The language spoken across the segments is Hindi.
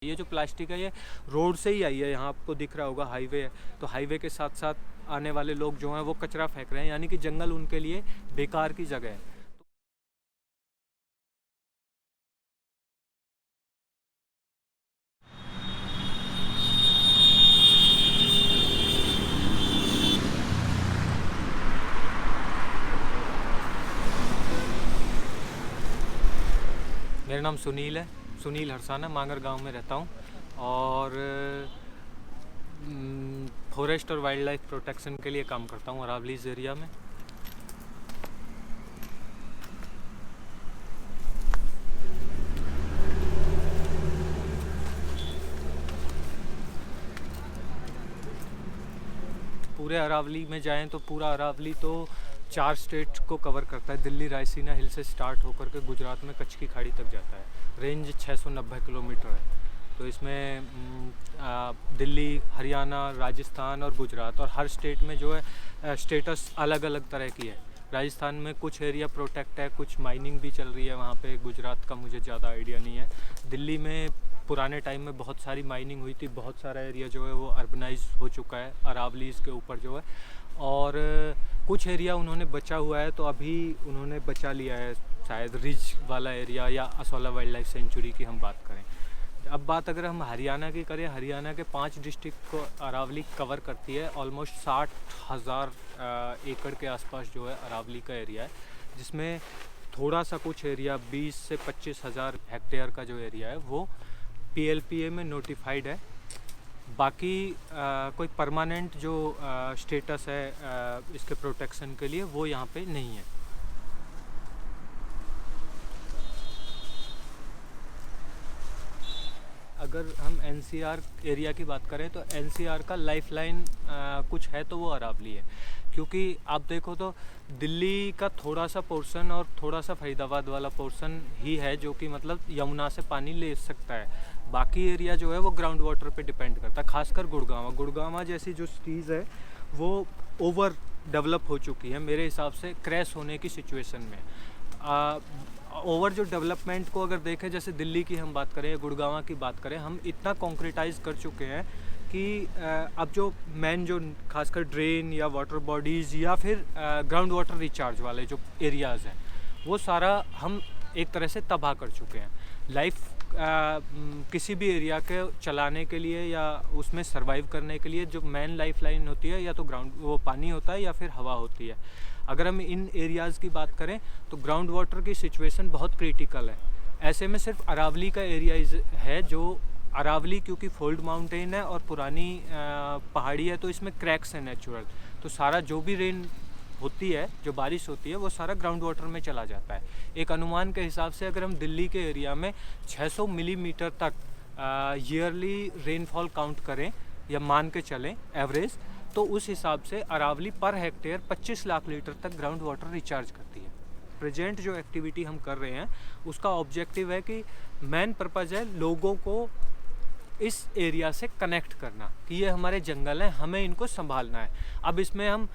ये जो प्लास्टिक है ये रोड से ही आई है। यहाँ आपको दिख रहा होगा हाईवे है, तो हाईवे के साथ साथ आने वाले लोग जो हैं वो कचरा फेंक रहे हैं, यानी कि जंगल उनके लिए बेकार की जगह है। मेरा नाम सुनील है, सुनील हरसाना, मांगर गांव में रहता हूँ और फॉरेस्ट और वाइल्ड लाइफ प्रोटेक्शन के लिए काम करता हूँ अरावली एरिया में। पूरे अरावली में जाएं तो पूरा अरावली तो 4 स्टेट को कवर करता है। दिल्ली रायसीना हिल से स्टार्ट होकर के गुजरात में कच्छ की खाड़ी तक जाता है। रेंज 690 किलोमीटर है। तो इसमें दिल्ली, हरियाणा, राजस्थान और गुजरात, और हर स्टेट में जो है स्टेटस अलग अलग तरह की है। राजस्थान में कुछ एरिया प्रोटेक्ट है, कुछ माइनिंग भी चल रही है वहाँ पे। गुजरात का मुझे ज़्यादा आइडिया नहीं है। दिल्ली में पुराने टाइम में बहुत सारी माइनिंग हुई थी, बहुत सारा एरिया जो है वो अर्बनाइज हो चुका है अरावली इसके ऊपर जो है, और कुछ एरिया उन्होंने बचा हुआ है, तो अभी उन्होंने बचा लिया है शायद रिज वाला एरिया या असौला वाइल्ड लाइफ सेंचुरी की हम बात करें। अब बात अगर हम हरियाणा की करें, हरियाणा के 5 डिस्ट्रिक्ट को अरावली कवर करती है। ऑलमोस्ट 60,000 एकड़ के आसपास जो है अरावली का एरिया है, जिसमें थोड़ा सा कुछ एरिया 20 से 25,000 हेक्टेयर का जो एरिया है वो PLPA में नोटिफाइड है। बाकी कोई परमानेंट जो स्टेटस है इसके प्रोटेक्शन के लिए वो यहाँ पे नहीं है। अगर हम NCR एरिया की बात करें तो NCR का लाइफलाइन कुछ है तो वो अरावली है, क्योंकि आप देखो तो दिल्ली का थोड़ा सा पोर्शन और थोड़ा सा फरीदाबाद वाला पोर्शन ही है जो कि मतलब यमुना से पानी ले सकता है। बाकी एरिया जो है वो ग्राउंड वाटर पे डिपेंड करता है। खासकर गुड़गांवा जैसी जो सिटीज़ है वो ओवर डेवलप हो चुकी है मेरे हिसाब से, क्रैश होने की सिचुएशन में। ओवर जो डेवलपमेंट को अगर देखें, जैसे दिल्ली की हम बात करें या गुड़गांव की बात करें, हम इतना कॉन्क्रीटाइज कर चुके हैं कि अब जो मेन जो खासकर ड्रेन या वाटर बॉडीज़ या फिर ग्राउंड वाटर रिचार्ज वाले जो एरियाज़ हैं वो सारा हम एक तरह से तबाह कर चुके हैं। लाइफ किसी भी एरिया के चलाने के लिए या उसमें सरवाइव करने के लिए जो मेन लाइफ लाइन होती है या तो ग्राउंड वो पानी होता है या फिर हवा होती है। अगर हम इन एरियाज़ की बात करें तो ग्राउंड वाटर की सिचुएशन बहुत क्रिटिकल है। ऐसे में सिर्फ अरावली का एरिया है जो अरावली, क्योंकि फोल्ड माउंटेन है और पुरानी पहाड़ी है, तो इसमें क्रैक्स है नेचुरल, तो सारा जो भी रेन होती है, जो बारिश होती है, वो सारा ग्राउंड वाटर में चला जाता है। एक अनुमान के हिसाब से अगर हम दिल्ली के एरिया में 600 मिलीमीटर तक ईयरली रेनफॉल काउंट करें या मान के चलें एवरेज, तो उस हिसाब से Aravalli per hectare 25 lakh litre तक ग्राउंड वाटर रिचार्ज करती है। प्रेजेंट जो एक्टिविटी हम कर रहे हैं उसका ऑब्जेक्टिव है कि मेन पर्पज़ है लोगों को इस एरिया से कनेक्ट करना, कि ये हमारे जंगल हैं, हमें इनको संभालना है। अब इसमें हम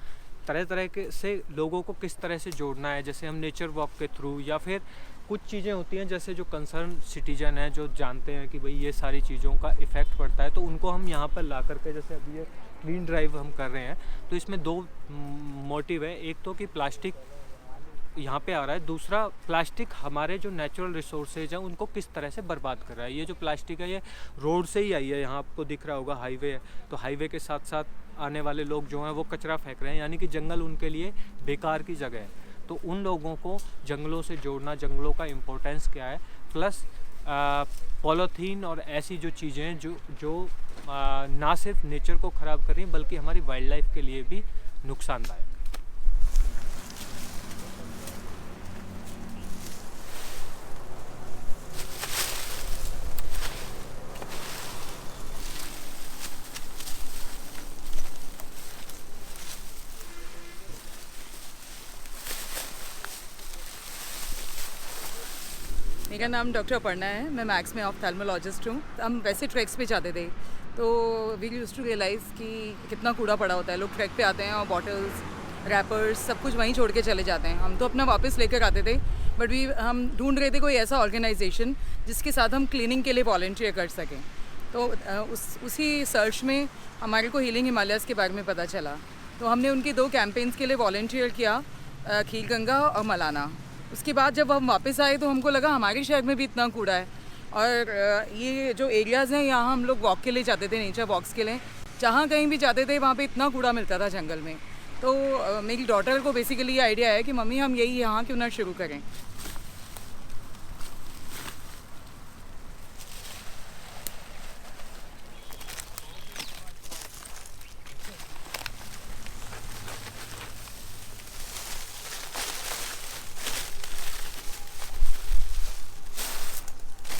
तरह तरह के से लोगों को किस तरह से जोड़ना है, जैसे हम नेचर वॉक के थ्रू, या फिर कुछ चीज़ें होती हैं जैसे जो कंसर्न सिटीजन है जो जानते हैं कि भाई ये सारी चीज़ों का इफ़ेक्ट पड़ता है, तो उनको हम यहाँ पर ला करके, जैसे अभी ये क्लीन ड्राइव हम कर रहे हैं, तो इसमें 2 मोटिव है। एक तो कि प्लास्टिक यहाँ पे आ रहा है, दूसरा प्लास्टिक हमारे जो नेचुरल रिसोर्सेज हैं उनको किस तरह से बर्बाद कर रहा है। ये जो प्लास्टिक है ये रोड से ही आई है। यहाँ आपको दिख रहा होगा हाईवे है, तो हाईवे के साथ साथ आने वाले लोग जो हैं वो कचरा फेंक रहे हैं, यानी कि जंगल उनके लिए बेकार की जगह है। तो उन लोगों को जंगलों से जोड़ना, जंगलों का इम्पोर्टेंस क्या है, प्लस पॉलीथीन और ऐसी जो चीज़ें हैं जो ना सिर्फ नेचर को ख़राब कर रही हैं बल्कि हमारी वाइल्ड लाइफ के लिए भी नुकसानदायक है। मेरा नाम डॉक्टर अपर्णा है। मैं मैक्स में ऑफ्थेल्मोलॉजिस्ट हूँ। हम वैसे ट्रैक्स पे जाते थे तो वी यूज्ड टू रियलाइज़ कि कितना कूड़ा पड़ा होता है। लोग ट्रैक पे आते हैं और बॉटल्स, रैपर्स सब कुछ वहीं छोड़ के चले जाते हैं। हम तो अपना वापस लेकर आते थे, बट हम ढूंढ रहे थे कोई ऐसा ऑर्गेनाइजेशन जिसके साथ हम क्लीनिंग के लिए वॉलंटियर कर सकें। तो उसी सर्च में हमारे को हीलिंग हिमालयस के बारे में पता चला। तो हमने उनके 2 कैंपेन्स के लिए वॉलंटियर किया, खीरगंगा और मलाना। उसके बाद जब हम वापस आए तो हमको लगा हमारे शहर में भी इतना कूड़ा है। और ये जो एरियाज़ हैं यहाँ हम लोग वॉक के लिए जाते थे, नेचर वॉक्स के लिए, जहाँ कहीं भी जाते थे वहाँ पे इतना कूड़ा मिलता था जंगल में। तो मेरी डॉटर को बेसिकली ये आइडिया है कि मम्मी हम यही यहाँ क्यों ना शुरू करें।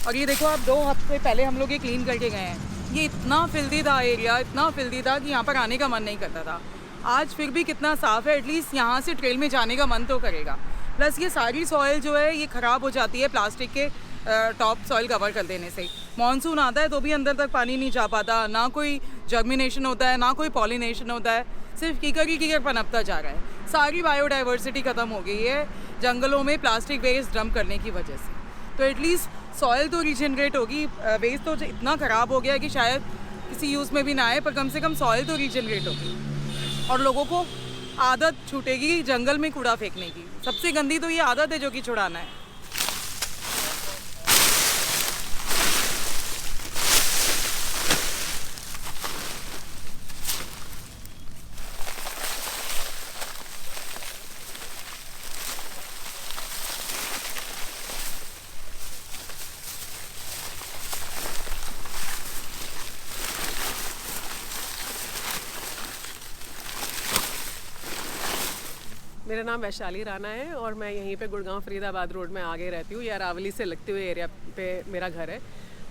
और ये देखो आप 2 हफ्ते पहले हम लोग ये क्लीन करके गए हैं। ये इतना फिल्दी था एरिया, इतना फिल्दी था कि यहाँ पर आने का मन नहीं करता था। आज फिर भी कितना साफ़ है, एटलीस्ट यहाँ से ट्रेल में जाने का मन तो करेगा। प्लस ये सारी सॉइल जो है ये ख़राब हो जाती है प्लास्टिक के टॉप सॉइल कवर कर देने से। मॉनसून आता है तो भी अंदर तक पानी नहीं जा पाता, ना कोई जर्मिनेशन होता है, ना कोई पॉलिनेशन होता है, सिर्फ कीकर ही कीकर पनपता जा रहा है। सारी बायोडाइवर्सिटी ख़त्म हो गई है जंगलों में प्लास्टिक वेस्ट डंप करने की वजह से। तो एटलीस्ट सॉइल तो रीजनरेट होगी। वेस्ट तो इतना ख़राब हो गया है कि शायद किसी यूज़ में भी ना आए, पर कम से कम सॉइल तो रीजनरेट होगी और लोगों को आदत छूटेगी जंगल में कूड़ा फेंकने की। सबसे गंदी तो ये आदत है जो कि छुड़ाना है। मेरा नाम वैशाली राणा है और मैं यहीं पे गुड़गांव फरीदाबाद रोड में आगे रहती हूँ। ये अरावली से लगते हुए एरिया पे मेरा घर है।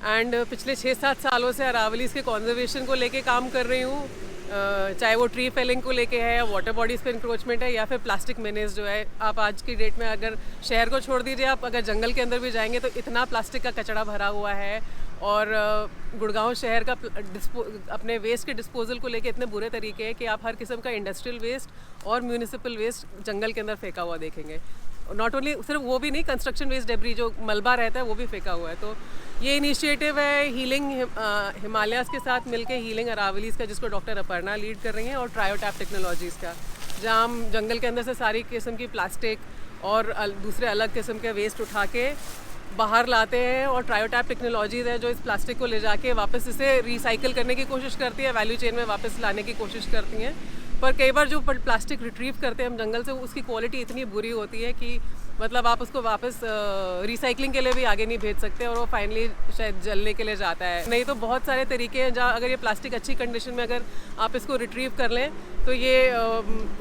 एंड पिछले 6-7 सालों से अरावलीज़ के कॉन्जर्वेशन को लेके काम कर रही हूँ, चाहे वो ट्री फेलिंग को लेके है या वाटर बॉडीज़ पे इंक्रोचमेंट है या फिर प्लास्टिक मेनेज जो है। आप आज की डेट में अगर शहर को छोड़ दीजिए, आप अगर जंगल के अंदर भी जाएंगे तो इतना प्लास्टिक का कचरा भरा हुआ है। और गुड़गांव शहर का अपने वेस्ट के डिस्पोजल को लेके इतने बुरे तरीके हैं कि आप हर किस्म का इंडस्ट्रियल वेस्ट और म्यूनिसिपल वेस्ट जंगल के अंदर फेंका हुआ देखेंगे। नॉट ओनली सिर्फ वो भी नहीं, कंस्ट्रक्शन वेस्ट डेब्री जो मलबा रहता है वो भी फेंका हुआ है। तो ये इनिशिएटिव है हीलिंग हिमालयाज़ के साथ मिलके हीलिंग अरावलीज़ का, जिसको डॉक्टर अपर्णा लीड कर रही हैं, और ट्रायोटैप टेक्नोलॉजीज़ का, जहाँ हम जंगल के अंदर से सारी किस्म की प्लास्टिक और दूसरे अलग किस्म के वेस्ट उठा के बाहर लाते हैं। और ट्रायोटैप टेक्नोलॉजीज़ है जो इस प्लास्टिक को ले जाके वापस इसे रिसाइकिल करने की कोशिश करती है, वैल्यू चेन में वापस लाने की कोशिश करती हैं। पर कई बार जो प्लास्टिक रिट्रीव करते हैं हम जंगल से, उसकी क्वालिटी इतनी बुरी होती है कि मतलब आप उसको वापस रिसाइकलिंग के लिए भी आगे नहीं भेज सकते और वो फाइनली शायद जलने के लिए जाता है। नहीं तो बहुत सारे तरीके हैं जहाँ अगर ये प्लास्टिक अच्छी कंडीशन में अगर आप इसको रिट्रीव कर लें तो ये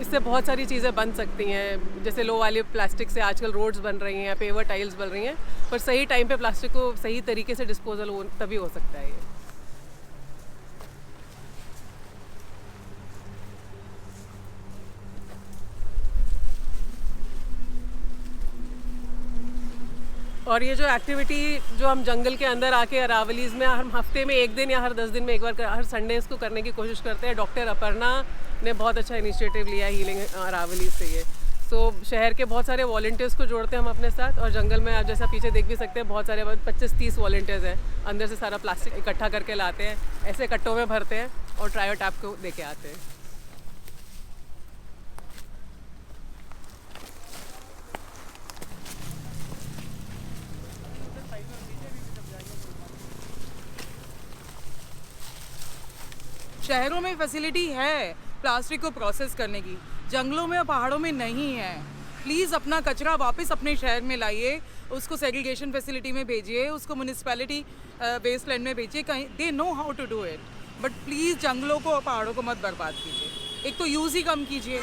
इससे बहुत सारी चीज़ें बन सकती हैं। जैसे लो वाली प्लास्टिक से आजकल रोड्स बन रही हैं, पेवर टाइल्स बन रही हैं, पर सही टाइम पे प्लास्टिक को सही तरीके से डिस्पोजल हो तभी हो सकता है ये। और ये जो एक्टिविटी जो हम जंगल के अंदर आके अरावलीज़ में हम हफ्ते में 1 दिन या हर 10 दिन में एक बार हर संडे इसको करने की कोशिश करते हैं। डॉक्टर अपर्णा ने बहुत अच्छा इनिशिएटिव लिया है हीलिंग अरावलीज़ से ये। सो शहर के बहुत सारे वॉलंटियर्स को जोड़ते हैं हम अपने साथ, और जंगल में आप जैसा पीछे देख भी सकते हैं बहुत सारे 25-30 वॉलंटियर्स हैं, अंदर से सारा प्लास्टिक इकट्ठा करके लाते हैं, ऐसे कट्टों में भरते हैं और ट्रायोटैप को दे के आते हैं। शहरों में फैसिलिटी है प्लास्टिक को प्रोसेस करने की, जंगलों में और पहाड़ों में नहीं है। प्लीज़ अपना कचरा वापस अपने शहर में लाइए, उसको सेग्रीगेशन फैसिलिटी में भेजिए, उसको म्यूनिसिपैलिटी वेस्ट लैंड में भेजिए, कहीं they know how to do it. But please जंगलों को और पहाड़ों को मत बर्बाद कीजिए। एक तो यूज़ ही कम कीजिए।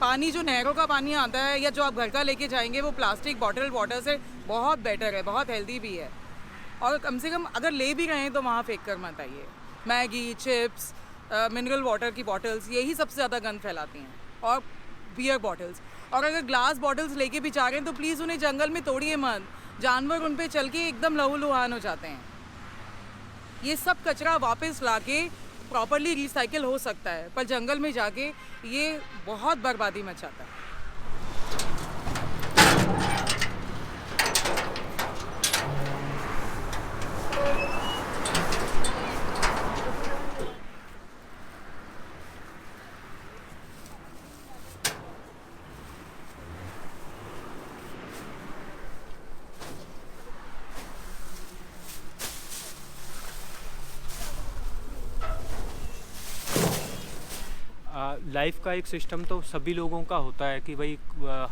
पानी जो नहरों का पानी आता है या जो आप घर का लेके जाएंगे वो प्लास्टिक बॉटल वाटर से बहुत बेटर है, बहुत हेल्दी भी है। और कम से कम अगर ले भी रहे हैं तो वहाँ फेंक कर मत आइए। मैगी, चिप्स, मिनरल वाटर की बॉटल्स, यही सबसे ज़्यादा गंद फैलाती हैं, और बियर बॉटल्स। और अगर ग्लास बॉटल्स लेके भी जा रहे हैं तो प्लीज़ उन्हें जंगल में तोड़िए मत, जानवर उन पे चल के एकदम लहूलुहान हो जाते हैं। ये सब कचरा वापस लाके प्रॉपरली रिसाइकिल हो सकता है, पर जंगल में जाके ये बहुत बर्बादी मचाता है। लाइफ का एक सिस्टम तो सभी लोगों का होता है कि भाई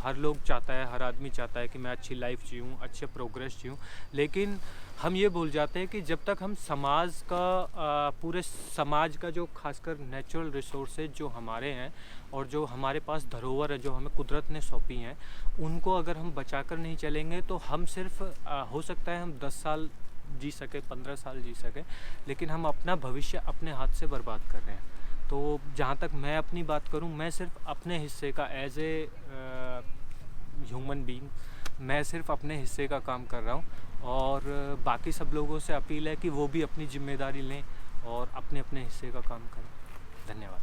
हर लोग चाहता है, हर आदमी चाहता है कि मैं अच्छी लाइफ जीऊँ, अच्छे प्रोग्रेस जीऊँ। लेकिन हम ये भूल जाते हैं कि जब तक हम समाज का पूरे समाज का जो खासकर नेचुरल रिसोर्सेज जो हमारे हैं और जो हमारे पास धरोहर है जो हमें कुदरत ने सौंपी हैं, उनको अगर हम बचा कर नहीं चलेंगे तो हम सिर्फ हो सकता है हम 10 साल जी सके, 15 साल जी सके, लेकिन हम अपना भविष्य अपने हाथ से बर्बाद कर रहे हैं। तो जहाँ तक मैं अपनी बात करूँ, मैं सिर्फ अपने हिस्से का एज ए ह्यूमन बीइंग मैं सिर्फ अपने हिस्से का काम कर रहा हूँ, और बाकी सब लोगों से अपील है कि वो भी अपनी जिम्मेदारी लें और अपने अपने हिस्से का काम करें। धन्यवाद।